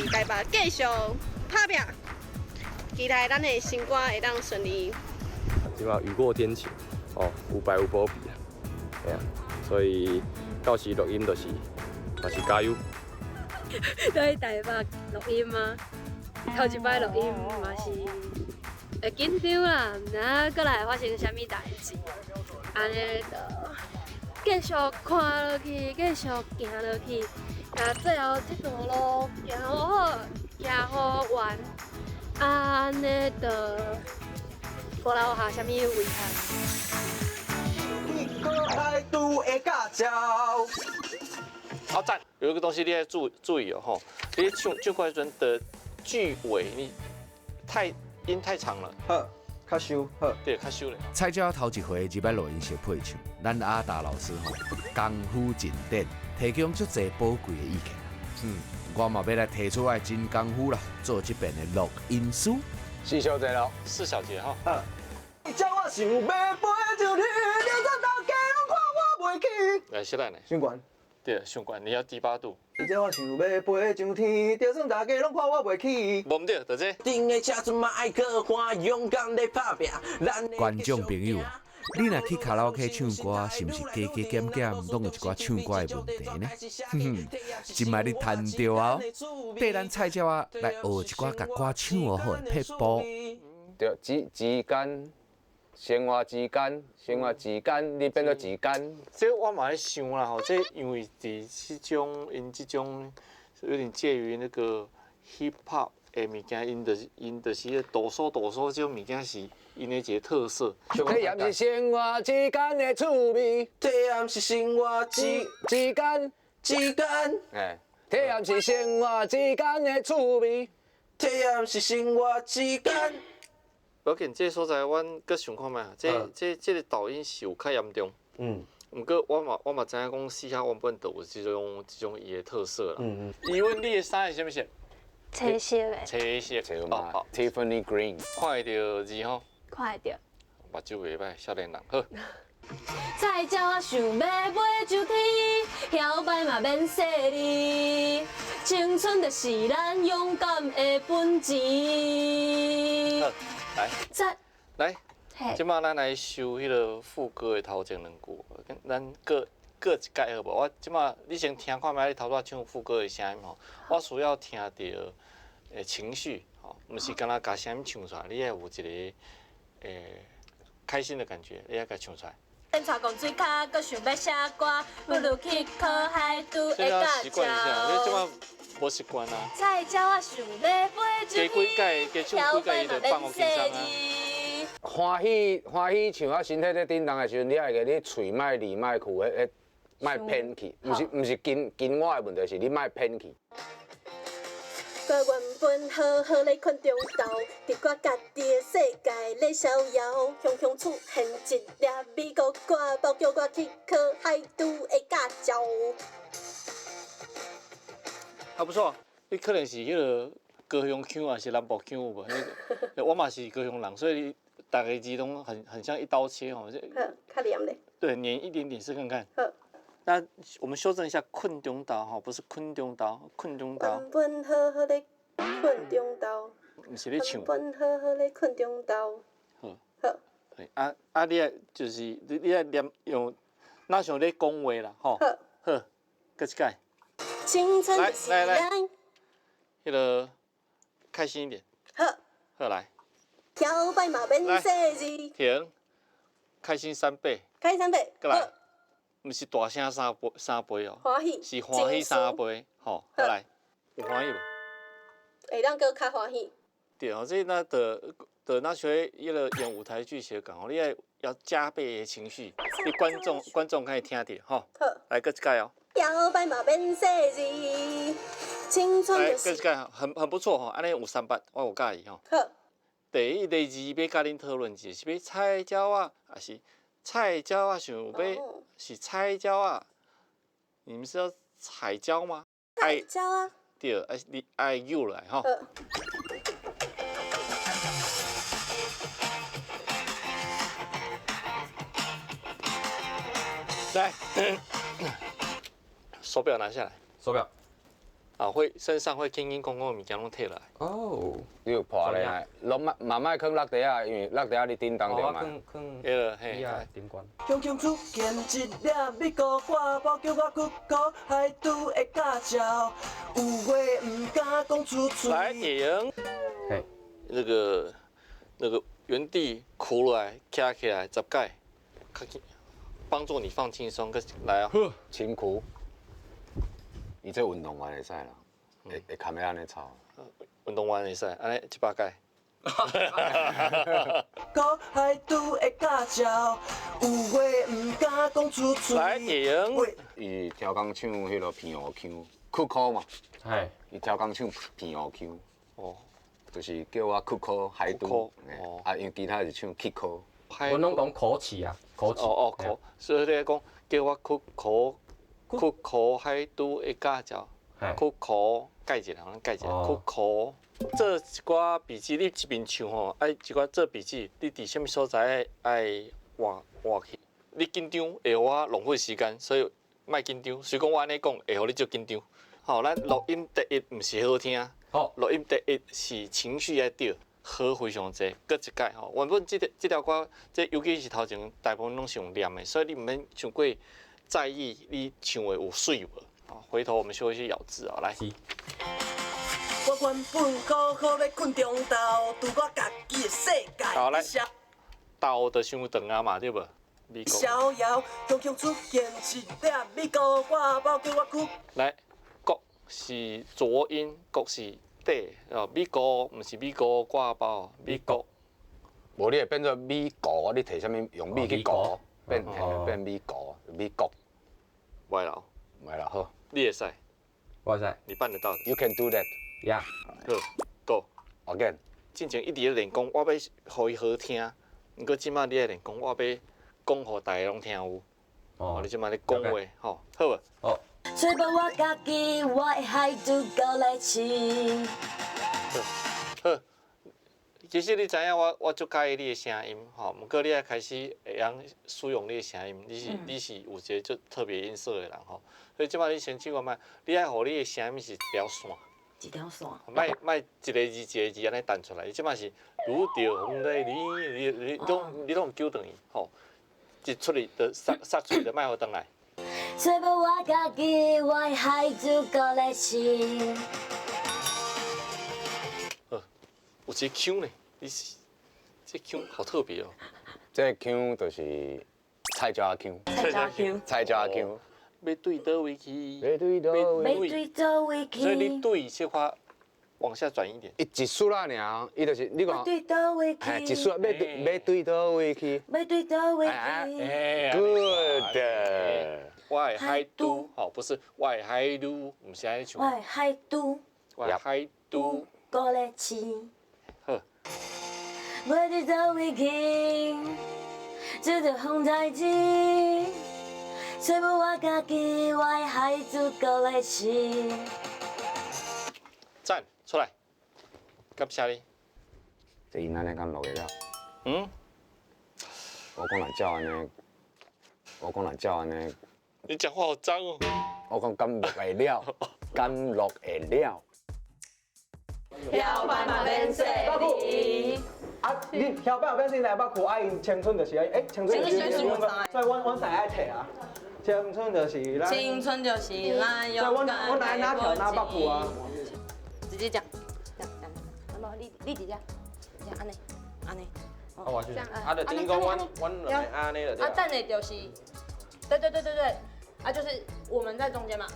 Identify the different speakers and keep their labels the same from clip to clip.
Speaker 1: 台北继续打拼，期待咱的新歌会当顺利。
Speaker 2: 即马雨过天晴，有败有保庇啊，嘿啊，所以到时录音就是嘛是加油。
Speaker 3: 在台北录音吗？头一摆录音嘛是会紧张啦，毋知影过来发生啥物代志，安尼就继续看落去，继续行落去，啊，最后这条路行好好，行好完，安尼就无留下啥物遗憾。
Speaker 4: 一个海都的驾照。
Speaker 5: 好赞！有一个东西你要注意哦，吼，你唱歌时的句尾你音太长了，
Speaker 4: 好，较收好。
Speaker 5: 对，较收咧。
Speaker 6: 蔡椒头一回入来录音室配唱，咱阿达老师功夫尽典，提供足侪宝贵的意见。我嘛要来提出来真功夫啦，做这边的录音师。
Speaker 4: 四小节咯。
Speaker 5: 四小节哈。
Speaker 4: 你叫我想要飞上天，就算大家拢看我袂起。
Speaker 5: 来，现在呢？
Speaker 4: 上悬。
Speaker 5: 对，上悬，你要低八度。
Speaker 4: 你叫我想要飞上天，就算大家拢看我袂起。
Speaker 5: 无唔对，就这。
Speaker 7: 顶的车阵嘛爱可看，勇敢地拍拼。
Speaker 6: 观众朋友啊，你若去卡拉 OK 唱歌，是毋是加加减减，拢有一寡唱歌的问题呢？今摆你谈到啊，缀咱菜鸟啊来学一寡甲歌唱好好的撇步。
Speaker 2: 对，之间。生活之间，你变做之间。
Speaker 5: 这我嘛在想啦吼，这因为伫因这种有点介于那个 hip hop 的物件，因就是哆嗦这种物件是因的一个特色。
Speaker 2: 这也是生活之间的趣味，
Speaker 7: 这也是生活之
Speaker 2: 间，哎，这也是生活之间的趣味，
Speaker 7: 这也是生活之间。
Speaker 5: 不要紧，这所在阮搁想看觅啊，这个导音是有较严重。毋过我嘛知影讲四下原本就有这种伊的特色啦。疑问你的衫是啥物色？
Speaker 3: 青色的。
Speaker 5: 青色。
Speaker 2: 找嘛 Tiffany Green。
Speaker 5: 看会到字吼？
Speaker 3: 看会到。
Speaker 5: 目睭袂歹，少年人好。
Speaker 3: 菜鸟我想要飞上天，摇摆嘛免细腻，青春就是咱勇敢的本钱。
Speaker 5: 好，来。来。
Speaker 3: 嘿。
Speaker 5: 即摆咱来修迄个副歌的头前两句，咱各一解好无？我即摆你先听看觅，你头拄唱副歌的声音吼，我需要听到情绪，吼，毋是干那甲声音唱出来，你要有一个开心的感觉，你要甲唱出来。
Speaker 3: 电菜讲水卡，搁想要写歌，不如去考海都的驾
Speaker 5: 习惯一下，你即摆无习惯啊。
Speaker 3: 菜鸟我想要飞上天，
Speaker 5: 加唱几届伊就放我轻松啊。
Speaker 2: 欢喜唱啊，身体在震动的时阵，你爱个你喙莫离莫去，莫偏去，毋是紧我的问题，是你莫偏去。
Speaker 3: 我原本好好咧困中昼，伫我家己的世界咧逍遥，雄雄出现一粒美国歌，包叫我去考海都的驾照。
Speaker 5: 还不错，你可能是迄个高雄腔还是南部腔有无？我嘛是高雄人，所以大家字拢很像一刀切哦。
Speaker 3: 较黏咧。
Speaker 5: 对，黏一点点试看看。那我们修正一下，困中岛哈，不是困中岛，困中岛。
Speaker 3: 原本好好咧困中岛。
Speaker 5: 毋是咧唱。
Speaker 3: 原本好好咧困中岛。
Speaker 5: 好。好。你爱就是你爱念用，哪像咧讲话啦，吼。好。好，搁一解。
Speaker 3: 青春就是咱。
Speaker 5: 迄个开心一点。
Speaker 3: 好。
Speaker 5: 好来。
Speaker 3: 摇摆嘛免细字。
Speaker 5: 停。开心3倍。
Speaker 3: 开心3倍。
Speaker 5: 过来。毋是大声3倍哦，
Speaker 3: 欢喜
Speaker 5: 是欢喜3倍，吼，好来，有欢喜无？
Speaker 3: 会当搁较欢喜。
Speaker 5: 对哦，这那那学迄个演舞台剧时讲哦，你要加倍的情绪，你观众可以听到，吼。好。来，搁一届哦。
Speaker 3: 摇摆嘛免细字，青春就是。
Speaker 5: 来，搁一届，很不错吼，安尼有3八，我有介意吼。
Speaker 3: 好。
Speaker 5: 第一、第二要甲恁讨论者是要菜鸟啊，还是菜鸟啊想要？是菜椒啊，你们是要彩椒吗？
Speaker 3: 彩椒啊。
Speaker 5: 对，你爱又来哈。来，手表拿下来。
Speaker 2: 手表。
Speaker 5: 啊，会身上会轻轻空空物件拢摕来。
Speaker 4: 哦，
Speaker 2: 你有破咧啊，慢慢放落地啊，因为落地啊你叮当着嘛。
Speaker 4: 坑，
Speaker 5: 迄个嘿，
Speaker 4: 顶关。
Speaker 7: 雄雄出现一粒美国花苞，叫我去考海拄的驾照，有话唔敢讲出嘴。
Speaker 5: 来野营，
Speaker 4: 嘿，
Speaker 5: 那个原地哭落来，站起来10摆，帮助你放轻松。来啊！
Speaker 2: 轻苦，伊这运动完会使啦，会卡要安尼操。
Speaker 5: 运动完会使，安尼700摆。
Speaker 7: 考海拄的驾照，有话唔敢讲出嘴。
Speaker 5: 来野营，
Speaker 2: 伊跳工唱迄个片湖腔，酷考嘛，
Speaker 4: 嘿，
Speaker 2: 伊跳工唱片湖腔，
Speaker 5: 哦，
Speaker 2: 就是叫我酷考海
Speaker 5: 酷
Speaker 2: 都
Speaker 5: 考，哦
Speaker 2: 啊，因为其他是唱 kick 考。
Speaker 4: 我拢讲口齿啊，口齿。
Speaker 5: 哦，考，所以你讲叫我去考海拄的驾照，去考改一下，改一下，去考。做一寡笔记，你一边唱吼，爱一寡做笔记，你伫什么所在爱画去。你紧张会互我浪费时间，所以莫紧张。虽讲我安尼讲，会互你足紧张。吼，咱录音第一毋是好听，
Speaker 4: 好，
Speaker 5: 录音第一是情绪要对，好非常济。搁一解吼，原本这条歌，这尤其是头前大部分拢是用念的，所以你毋免伤过在意你唱的有水无。好，回头我们修一些咬字啊，来。
Speaker 7: 我原本好好要困中昼，拄我家己的世界。
Speaker 5: 好来，豆就伤长啊嘛，对无？美国。
Speaker 7: 逍遥，雄雄出现一粒美国花苞，叫我去。
Speaker 5: 来，国是浊音，国是底，美国毋是美国挂包，美国。
Speaker 2: 无你会变做美国，你摕啥物用米去国，变变美国，美国。
Speaker 5: 歪了，
Speaker 2: 袂啦，好
Speaker 5: 你会使，
Speaker 4: 哇塞
Speaker 5: 你办得到的。
Speaker 2: ，You can do that
Speaker 4: 呀，
Speaker 5: 好，Go。
Speaker 2: again。
Speaker 5: 之前一直咧练讲，我要互伊好听，毋过即摆你咧练讲，我要讲互大家拢听有。哦，你即摆咧讲话，吼，好无？
Speaker 4: 好，
Speaker 8: 吹爆我家己，我的海都够来试。
Speaker 5: 好。其实你知影我足介意你的声音，吼，毋过你也开始会晓使用你的声音，你是有一个足特别音色的人吼，所以即摆你先试看觅，你爱互你的声音是一条线，
Speaker 8: 一条线。
Speaker 5: 莫一个字一个字安尼弹出来，即摆是如着风在你拢纠转伊，吼，一出去就杀出去就莫互转来。
Speaker 8: 吹爆我家己，我的海都够来试。
Speaker 5: 有一个腔呢，你是这腔好特别哦。
Speaker 2: 这腔就是菜椒腔，
Speaker 8: 菜椒腔，
Speaker 2: 菜椒腔。
Speaker 5: 要对倒位去？
Speaker 2: 要对倒位？
Speaker 8: 要对倒位去？
Speaker 5: 所以你对小可往下转一点。
Speaker 2: 伊一束啦尔，伊就是你讲，
Speaker 8: 对倒位去？
Speaker 2: 哎，一束要对倒位去？
Speaker 8: 要对倒位去？
Speaker 5: 哎
Speaker 2: ，Good。
Speaker 5: 我的海都，吼，不是我的海都，毋是安尼唱。
Speaker 8: 我的海都
Speaker 5: 我的海都。
Speaker 8: 够来试。
Speaker 5: 好。
Speaker 8: 要对倒位去？这着风太急。吹爆我家己，我的海都够来试。
Speaker 5: 赞，出来，感谢你。
Speaker 2: 这因安尼敢录会了？
Speaker 5: 嗯？
Speaker 2: 我讲来照安尼，我讲来照安尼，
Speaker 5: 你讲话好脏哦。
Speaker 2: 我讲敢录会了，敢录会了。
Speaker 8: 摇摆嘛变细哩。
Speaker 4: 啊，你晓摆变先来捌苦，啊因青春就是青春就是所以阮才爱摕啊。青春就是咱，
Speaker 8: 青春就是咱
Speaker 4: 所以
Speaker 8: 勇敢
Speaker 4: 阮来哪跳哪捌苦啊。
Speaker 8: 直接讲，这样，无你直接，安尼，安尼。
Speaker 4: 啊，我就，
Speaker 7: 啊，就等于讲阮两个安尼就对
Speaker 9: 啊，
Speaker 7: 了。
Speaker 9: 等下就是，对，啊，就是我们在中间嘛，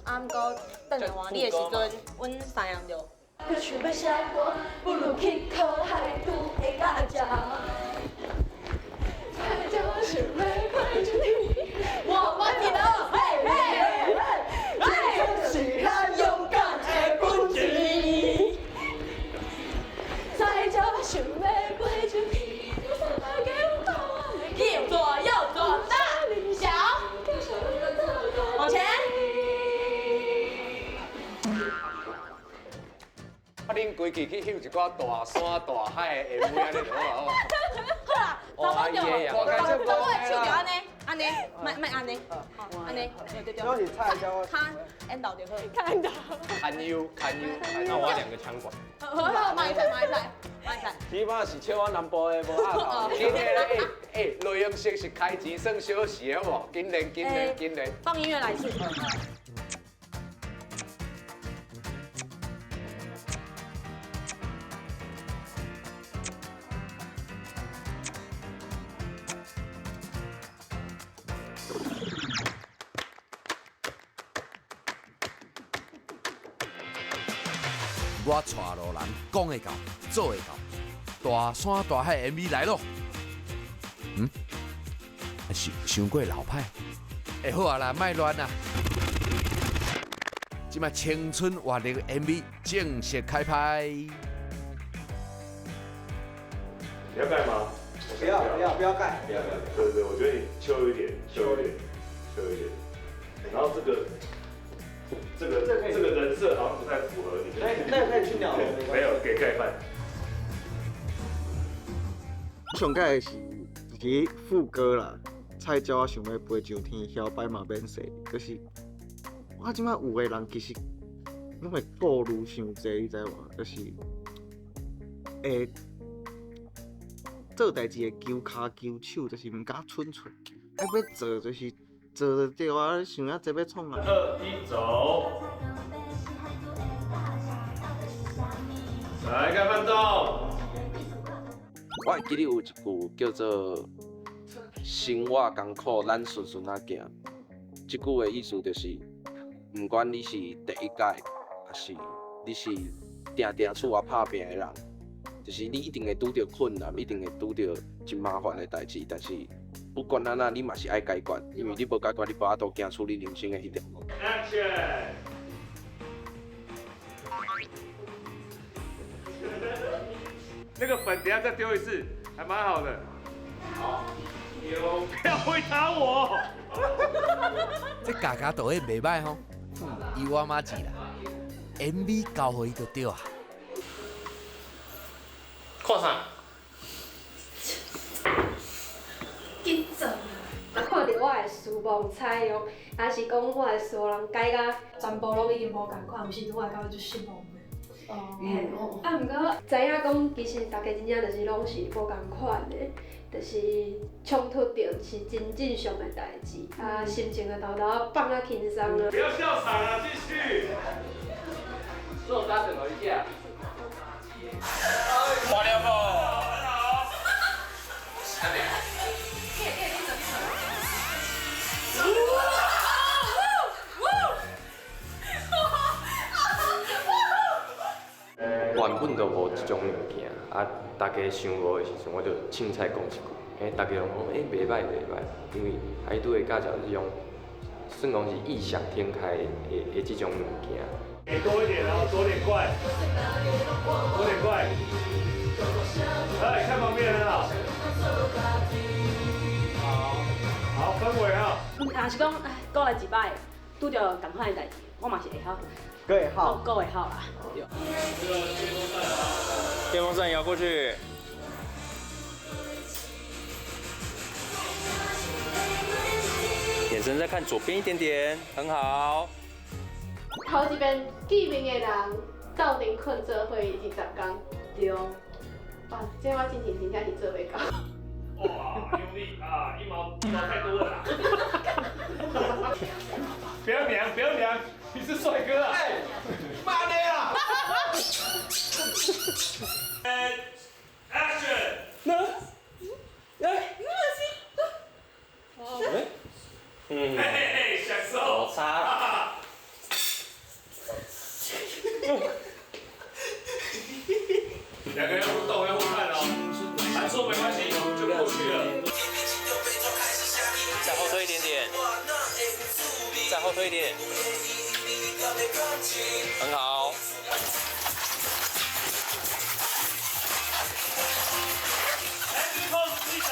Speaker 9: 啊，毋过等下换你的时阵，阮三样就。
Speaker 8: 不去要下我，不如去考海都的驾照。才就是玫瑰之地，我们记得，就是咱勇敢的本钱。才就是玫瑰之地，右左右左大小，往前。
Speaker 2: 啊，恁规矩去翕一寡大山大海的 MV 安尼就好。
Speaker 9: 好啦，查某就手就安尼，安安尼，卖安尼，安尼，对。
Speaker 4: 主要是菜椒。
Speaker 9: 他 end 到就可以。
Speaker 1: 看到。
Speaker 2: 堪忧。
Speaker 5: 那我要2个枪管。
Speaker 9: 好，买菜。
Speaker 4: 起码是笑我南部的无阿头。
Speaker 2: 今天内容式是开钱算小时好无？今年。
Speaker 9: 放音乐来一次。
Speaker 6: 我带路人讲会到，做会到，大山大海 MV 来咯。想过老派，会好啊啦，莫乱啊！即摆青春活力 MV 正式开拍。
Speaker 10: 你要盖吗？
Speaker 4: 不要盖。
Speaker 10: 对，我觉得你修一点。然后这个人设好像不太符合你。
Speaker 4: 那可以去鸟了。
Speaker 10: 没有给盖饭。
Speaker 4: 上盖是一个副歌啦，菜椒我想要飞上天，摇摆嘛免说，就是我即摆有个人其实拢会顾虑伤济，你知无？就是会做代志会揪骹揪手，就是毋敢蠢，要做就是做对啊，想啊这要创啊。
Speaker 10: 2、1，走。来盖饭动。
Speaker 11: 我会记得有一句叫做“生活艰苦，咱顺顺啊行”。这句的意思就是，不管你是第一届，还是你是定定厝啊打拼的人，就是你一定会拄到困难，一定会拄到真麻烦的代志。但是不管安怎，你嘛是爱解决，因为你无解决，你无法度行出你人生的迄条路。
Speaker 10: Action！ 那个粉等下再丢一次，还蛮好的。好，丢，不要回答我。
Speaker 6: 这家家导演袂歹吼，以我妈子啦 ，MV 交互伊就对啊。
Speaker 5: 看啥？
Speaker 3: 紧做啊！看到我的书梦采用，还是讲我的所人改甲全部拢已经无共款，毋是拄来到就失望的。哦，啊，毋过知影讲，其实大家真正就是拢是无共款的，就是冲突着是真正常的代志，啊，心情会偷偷放啊轻松啊。
Speaker 10: 不要笑场了，继续。
Speaker 2: 做啥整了一下？
Speaker 5: 花了不？
Speaker 11: 原本就无即种物件，啊，大家想无的时阵，我就凊彩讲一句，大家拢讲，袂歹，因为海拄的驾照是种，算讲是异想天开的即种物件。
Speaker 10: 给多一点，然后多点怪，多点怪。来，看旁边很好。好，氛围啊。
Speaker 9: 若是讲，过来一摆，拄着同款的代志，我嘛是会晓。
Speaker 4: 各位好，
Speaker 9: 各位好啦。
Speaker 5: 电风扇摇过去。眼神再看左边一点点，很好。
Speaker 1: 头一遍见面的人斗阵困做伙20天。
Speaker 9: 对。
Speaker 1: 哇，这我真真正是做袂到。
Speaker 10: 哇，用力啊！一毛太多了啦！不要娘，你是帅哥啊！哎，妈的啊！Action！ 嘿嘿，享受。
Speaker 5: 好差了。
Speaker 10: 两个人互动要互看哦，喊错没关系，就过去了。
Speaker 5: 再后退一点点，再后退一点，很好。
Speaker 10: Pose 记得。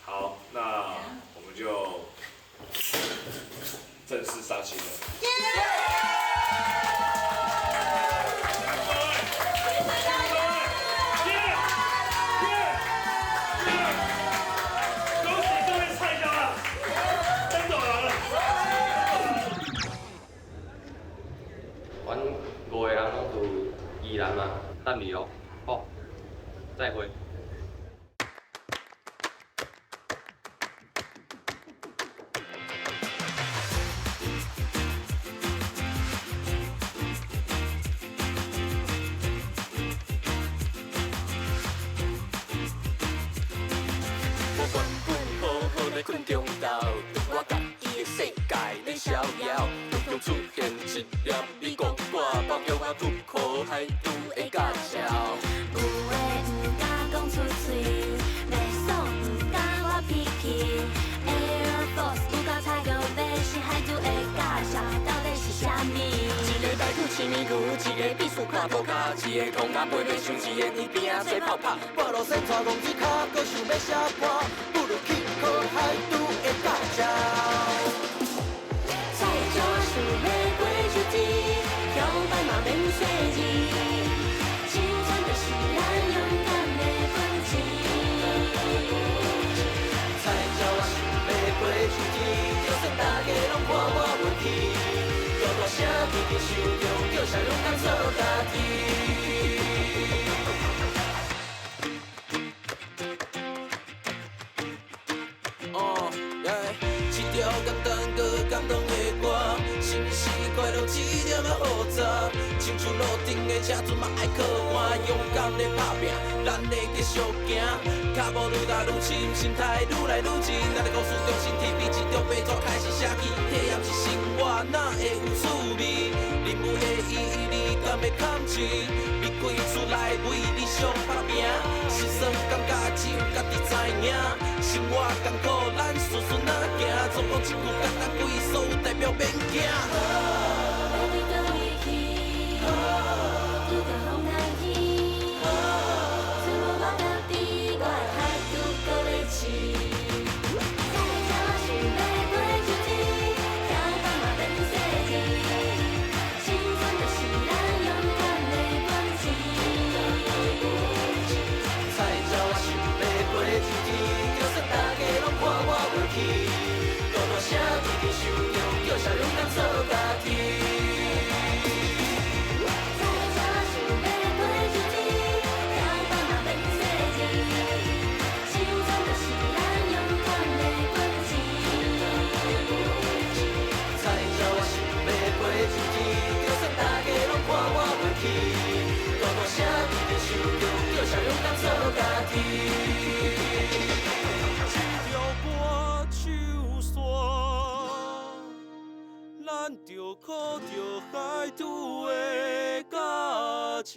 Speaker 10: 好，那我们就正式杀青了。
Speaker 12: 宜兰吗？等你哦。哦，再会。
Speaker 7: 困中斗，我家己的世界在逍遥。途中出现一粒美国歌，包叫我出口海拄会驾照。
Speaker 8: 有话不敢讲出嘴，袂爽不敢我脾气。Air Force 有够菜叫要是海拄会驾照，到底是啥物？一个台语青面牛，一个必须看涂骹，一个讲甲背袂想，一个耳边仔洗泡泡。
Speaker 7: 半路线带公子卡，搁想要写歌，不如去考海拄会驾照。
Speaker 8: 菜鸟我想要过日子，摇摆嘛免细字。青春就是咱勇敢的本钱。
Speaker 7: 菜鸟我想要过日子，就算大家拢看我运气，大大声天天想中，叫啥勇敢做家己。一条简单搁感动的歌，心是快乐一点仔复杂，亲像路顶的车船嘛爱靠岸，勇敢的打拼，咱会继续行，脚步愈踏愈深，心态愈来愈静，咱的故事中心提笔一张白纸开始写起，体验是生活哪会有滋味？人物的意义你敢要看清？你开厝来为理想打拼，心酸感觉只有家己知影，生活艰苦咱顺顺哪行？总讲一句简单几所有代表免惊。
Speaker 8: 要对倒位去？拄着风台起，找无我到底，我的海拄搁咧试。菜鸟我想要过日子，摇摆嘛免细字。青春就是咱勇敢的本钱。
Speaker 7: 菜鸟我想要过日子，就算大家拢看我运气，大大声天天想中，叫啥勇敢做家己。
Speaker 8: 菜鸟我想要过日子，摇摆嘛免细字。青春就是咱勇敢的本钱。
Speaker 7: 菜鸟我想要过日子，就算大家拢看我运气，大大声天天想中，叫啥勇敢做家己。一条歌手线，咱着靠着海拄的驾照。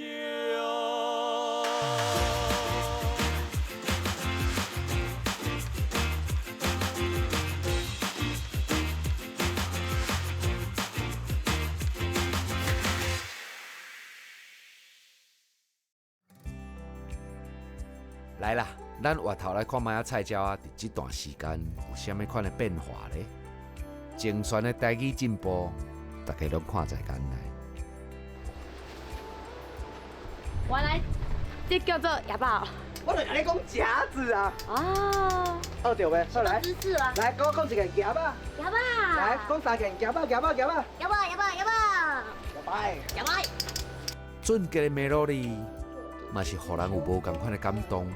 Speaker 6: 来啦，咱回头来看卖啊菜鸟啊，伫这段时间有啥物款的变化咧？精选的台语进步，大家拢看在眼内。
Speaker 9: 原来这叫做哑巴。
Speaker 13: 我就甲你讲夹子啊！
Speaker 9: 哦，
Speaker 13: 学着未？好来，
Speaker 9: 知识了。
Speaker 13: 来，跟我讲一个夹吧。
Speaker 9: 哑巴。
Speaker 13: 来，讲三件夹吧，夹吧，夹吧。
Speaker 9: 哑巴，哑巴，哑巴。
Speaker 13: 哑巴。
Speaker 9: 哑巴。
Speaker 6: 俊杰的 melody 嘛是互人有无共款的感动。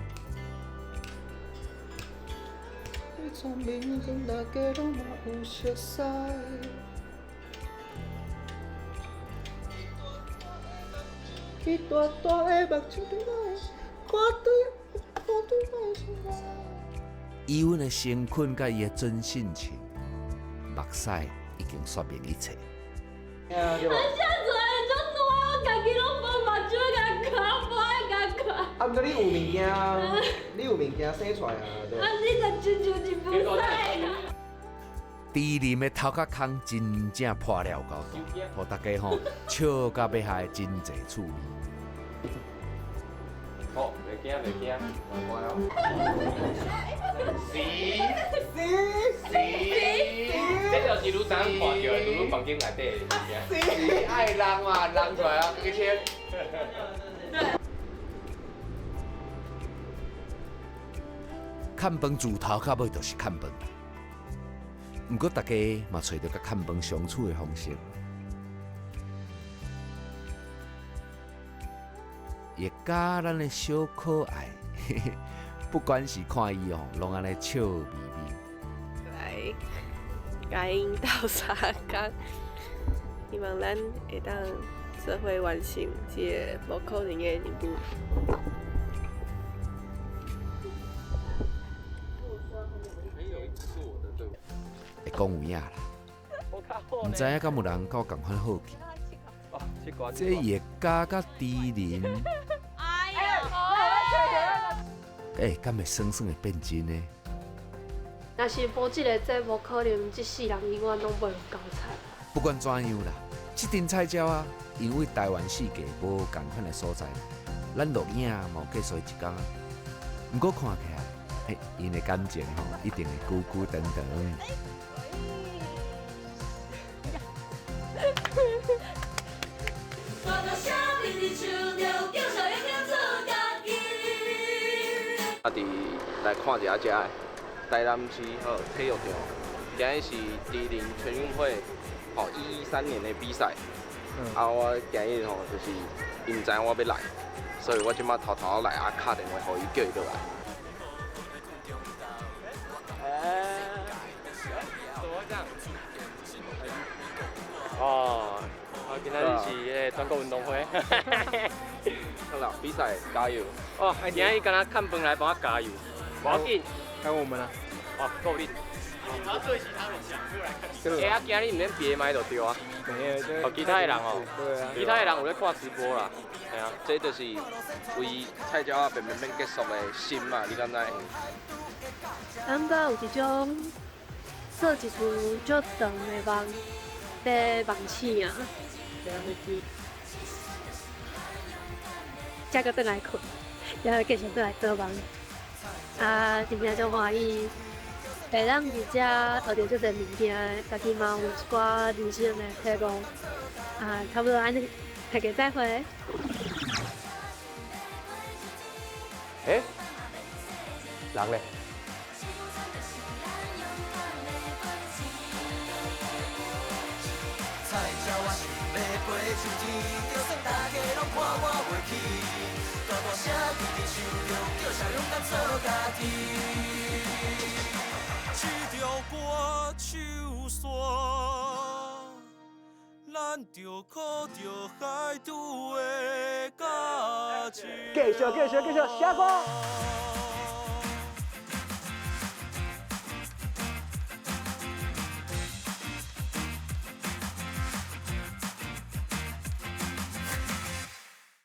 Speaker 13: 伊大大的目睭顶来，看对我心爱。
Speaker 6: 伊阮的诚恳甲伊的真性情，目屎已经说明一切。
Speaker 8: 下出来就烂，我家己拢无目睭甲看，无爱甲看。
Speaker 13: 啊，毋过你有物件，你有物件生出来啊？对。
Speaker 8: 啊，你若亲像一部屎。
Speaker 6: 低林的头壳空真正破了高大，互大家吼笑到要害真侪趣味。
Speaker 12: 好，袂惊袂惊，乖哦。是，这就是愈早看到的，愈房间内底的物件。是爱人嘛，人出来啊，几千。
Speaker 6: 看饭自头到尾就是看饭。毋过大家嘛找到甲看饭相处的方式。会甲咱的小可爱，不管是看伊哦，拢安尼笑眯眯。
Speaker 1: 来甲因斗相共，希望咱会当做伙完成这个无可能的任务。
Speaker 6: 会讲有影啦，毋知影敢有人甲我共款好奇。这叶家甲猪仁，敢会算算会变真呢？
Speaker 3: 若是无即个节目，可能即世人永远拢袂有交菜。
Speaker 6: 不管怎样啦，即阵菜鸟啊，因为台湾世界无共款的所在，咱录影嘛有计算一天啊。毋过看起来，因的感情吼，一定会久久长长。
Speaker 11: 啊！伫来看一下遮个台南市好体育场，今日是猪仁全运会113年的比赛。我今日就是伊毋知影我要来，所以我即马偷偷来打电话互伊叫伊落来。
Speaker 14: 怎么讲？哦，今仔日是全国运动会。
Speaker 11: 好啦，比赛加油！
Speaker 14: 哦，今仔伊敢若看饭来帮我加油，不要紧。
Speaker 13: 还有我们啊？
Speaker 14: 哦，够力。你要对其他人讲，就来看。今日唔免别麦就对啊。
Speaker 13: 没有，
Speaker 14: 其他的人哦。
Speaker 13: 对啊。
Speaker 14: 其他的人有咧看直播啦。系啊，
Speaker 11: 这就是为菜鸟变结束的心嘛，你敢知？
Speaker 3: 感觉有一种做一次足长的梦，在梦醒啊。才搁转来困，然后继续转来做梦。真正足欢喜，会当伫遮学到遮侪物件，家己嘛有一寡人生的体悟。差不多安尼，大家再会。
Speaker 12: 人咧？
Speaker 7: 菜鸟我想要飞上天，就算大家拢看我袂起，大大声伫伫手中，叫声勇敢做家己。一条歌手线，咱着靠着海拄的价值。
Speaker 13: 继续，下歌。